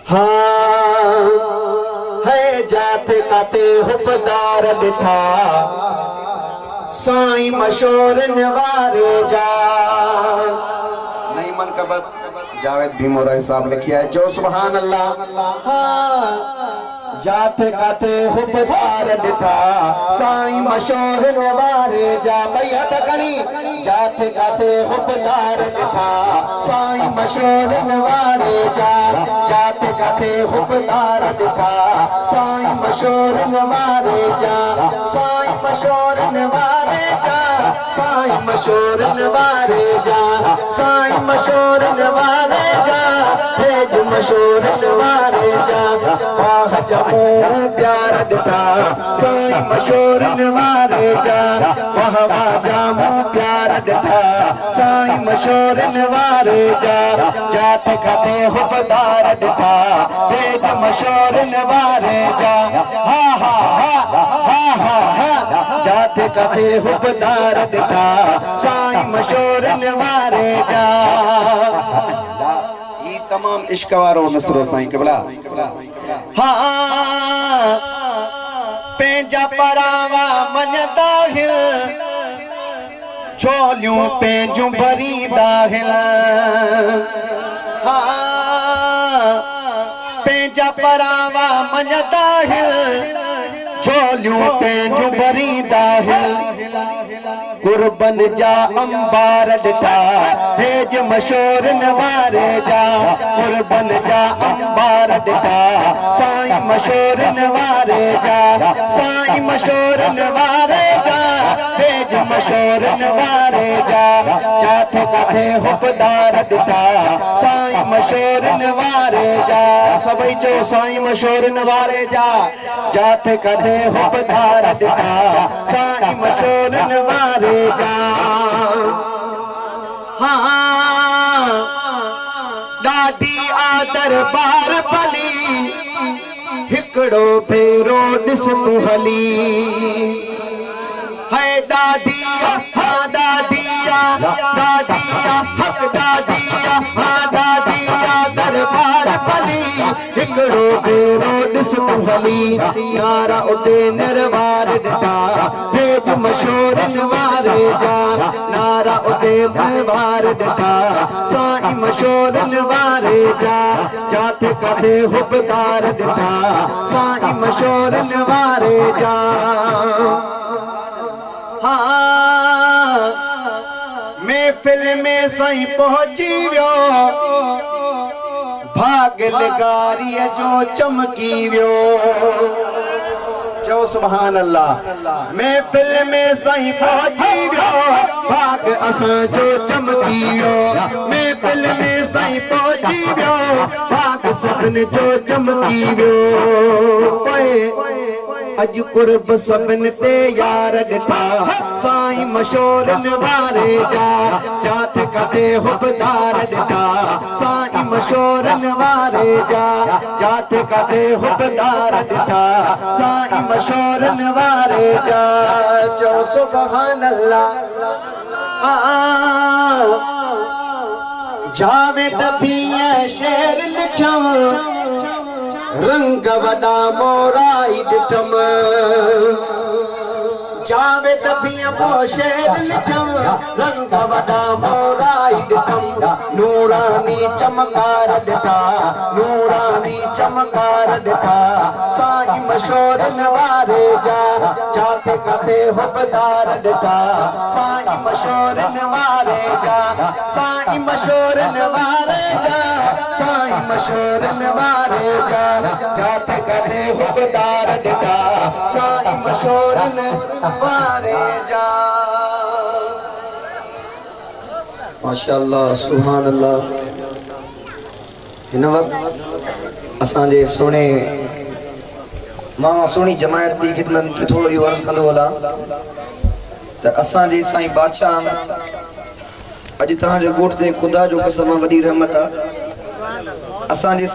हाँ है जाते काते हुबदार बिठा साईं मशहूर निवारे जा। नहीं मन कबत जावेद भीमोरा साहब लिखिया है जो सुभान अल्लाह। हाँ जाते काते हुबदार बिठा साईं मशहूर निवारे जा। भैया तकनी जाते काते हुबदार बिठा साईं मशहूर निवारे जा। जाते काते हुबदार बिठा साईं मशहूर निवारे जा। साईं मशहूर निवारे जा। साईं मशहूर निवारे जा। साईं मशहूर निवारे जा। तेज मशहूर निवारे जा। वाह जमू प्यार दिता साईं मशहूर निवारे जा। वाह वाह जामू प्यार दिता साईं मशहूर निवारे जा। जाते काते हुबदार दिता तेज मशहूर निवारे जा। हा हा हा हा हा जाते काते हुबदार दिता साईं मशहूर निवारे जा। ये तमाम इश्क वारो नसरो साईं क़िबला। हाँ पेंजा परावा मन दाहिल चोलियूं पेंजू भरी दाहिल। हाँ पेंजा परावा मन दाहिल चोलियूं पेंजू भरी दाहिल। कुर्बन जा अंबार दिता तेज मशहूर निवारे जा। कुर्बन जा अंबार दिता साईं मशहूर निवारे जा। साईं मशहूर निवारे जा। तेज मशहूर निवारे जा। जाते काते हुबदार दिता साईं मशहूर निवारे जा। सभई जो साईं मशहूर निवारे जा। जाते काते हुबदार दिता साईं मशहूर निवारे जा। हाँ दादी आदर बार भली हिकड़ो फेरो ॾिस तू हली। है दादिया हाँ दादिया दादिया हक दादिया हाँ दादिया दरबार भली हिकड़ो फेरो ॾिस तू हली। नारा उते निर्वार दिता तेज मशहूर निवारे जा। नारा उते निर्वार दिता साईं मशहूर निवारे जा। जाते काते हुबदार दिता साईं मशहूर निवारे जा। हाँ महफिल में साईं पहुंची वियो भागिल गारीअ जो चमकी वियो। जो सुभान अल्लाह। महफिल में साईं पहुंची वियो भाग असां जो चमकी वियो। महफिल में साईं पहुंची वियो भाग सभिनि जो चमकी वियो। अज कुर्ब सभिनि ते यार दिता साईं मशहूर निवारे जा। जाते काते हुबदार दिता साईं मशहूर निवारे जा। जाते काते हुबदार दिता साईं मशहूर निवारे जा। जो सुभान अल्लाह। जावेद भीअ शेर लिखियो रंग वॾा मोराई ॾिठम। जावेद भीअ पोइ शेर लिखियो रंग वॾा मोराई ॾिठम। नूरानी चमकार ॾिठा नूरानी चमकार ॾिठा साईं मशहूर निवारे जा। जाते काते हुबदार ॾिठा साईं मशहूर निवारे जा। साईं मशहूर निवारे जा। साईं मशहूर निवारे जा। जाते काते हुबदार ॾिठा साईं मशहूर निवारे जा। माशाअल्लाह सुभान अल्लाह। हिन वक्त असांजे सुहिणे मां सुहिणी जमायत की खिदमत में थोड़ो इहो अर्ज़ कंदो हलां त असांजे साईं बादशाह अॼु तव्हांजे ॻोठ ते ख़ुदा जो कसम वॾी रहमत आहे। असांजे